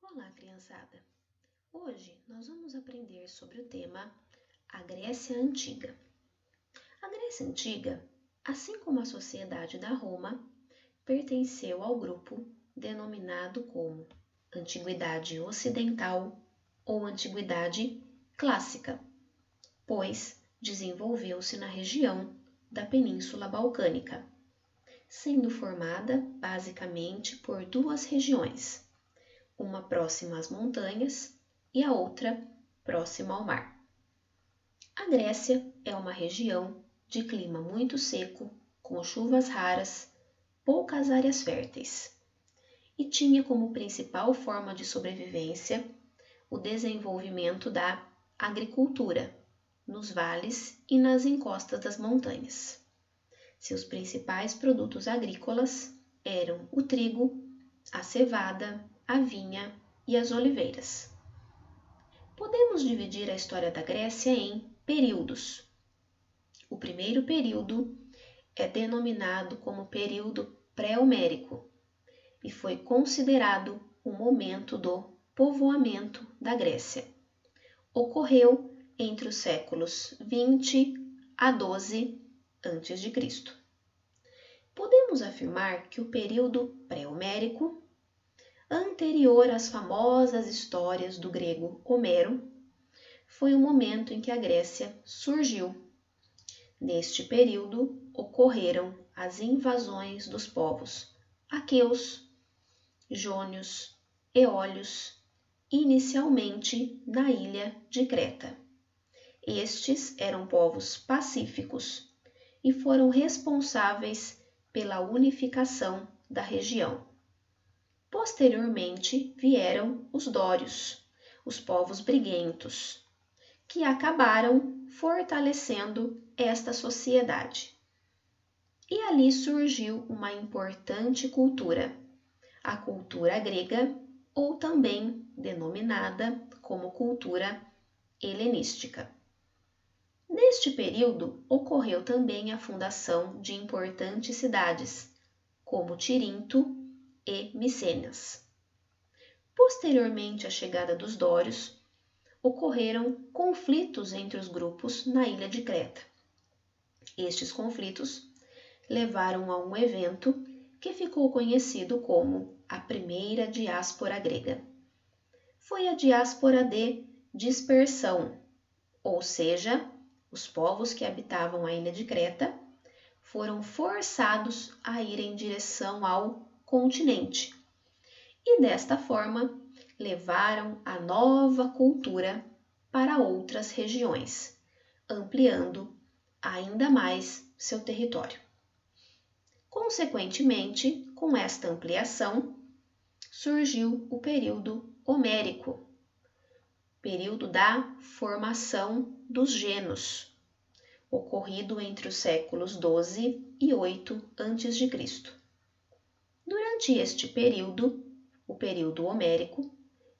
Olá, criançada! Hoje nós vamos aprender sobre o tema a Grécia Antiga. A Grécia Antiga, assim como a sociedade da Roma, pertenceu ao grupo denominado como Antiguidade Ocidental ou Antiguidade Clássica, pois desenvolveu-se na região da Península Balcânica, sendo formada basicamente por duas regiões, uma próxima às montanhas e a outra próxima ao mar. A Grécia é uma região de clima muito seco, com chuvas raras, poucas áreas férteis, e tinha como principal forma de sobrevivência o desenvolvimento da agricultura nos vales e nas encostas das montanhas. Seus principais produtos agrícolas eram o trigo, a cevada, a vinha e as oliveiras. Podemos dividir a história da Grécia em períodos. O primeiro período é denominado como período pré-homérico e foi considerado o momento do povoamento da Grécia. Ocorreu entre os séculos 20 a 12 a.C. Podemos afirmar que o período pré-homérico, anterior às famosas histórias do grego Homero, foi o momento em que a Grécia surgiu. Neste período ocorreram as invasões dos povos aqueus, jônios, eólios, inicialmente na ilha de Creta. Estes eram povos pacíficos e foram responsáveis pela unificação da região. Posteriormente vieram os dórios, os povos briguentos, que acabaram fortalecendo esta sociedade. E ali surgiu uma importante cultura, a cultura grega, ou também denominada como cultura helenística. Neste período ocorreu também a fundação de importantes cidades, como Tirinto e Micenas. Posteriormente à chegada dos dórios, ocorreram conflitos entre os grupos na ilha de Creta. Estes conflitos levaram a um evento que ficou conhecido como a primeira diáspora grega. Foi a diáspora de dispersão, ou seja, os povos que habitavam a ilha de Creta foram forçados a ir em direção ao continente e desta forma levaram a nova cultura para outras regiões, ampliando ainda mais seu território. Consequentemente, com esta ampliação, surgiu o período homérico, período da formação dos genos, ocorrido entre os séculos 12 e 8 a.C. Durante este período, o período homérico,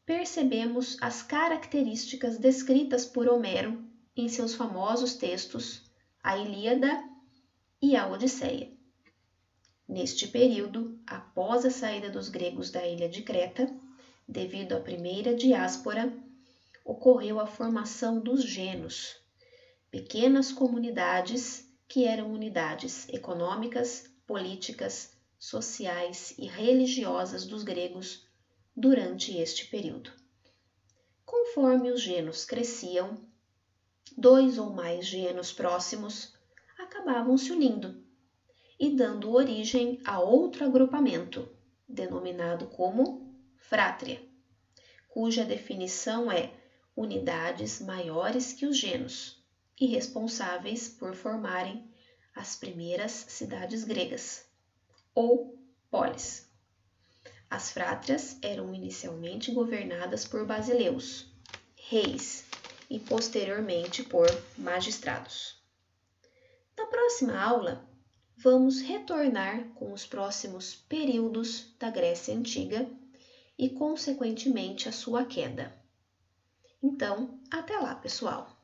percebemos as características descritas por Homero em seus famosos textos A Ilíada e a Odisseia. Neste período, após a saída dos gregos da ilha de Creta, devido à primeira diáspora, ocorreu a formação dos genos, pequenas comunidades que eram unidades econômicas, políticas, sociais e religiosas dos gregos durante este período. Conforme os genos cresciam, dois ou mais genos próximos acabavam se unindo e dando origem a outro agrupamento, denominado como frátria, cuja definição é unidades maiores que os genos e responsáveis por formarem as primeiras cidades gregas, ou polis. As frátrias eram inicialmente governadas por basileus, reis, e posteriormente por magistrados. Na próxima aula, vamos retornar com os próximos períodos da Grécia Antiga e, consequentemente, a sua queda. Então, até lá, pessoal!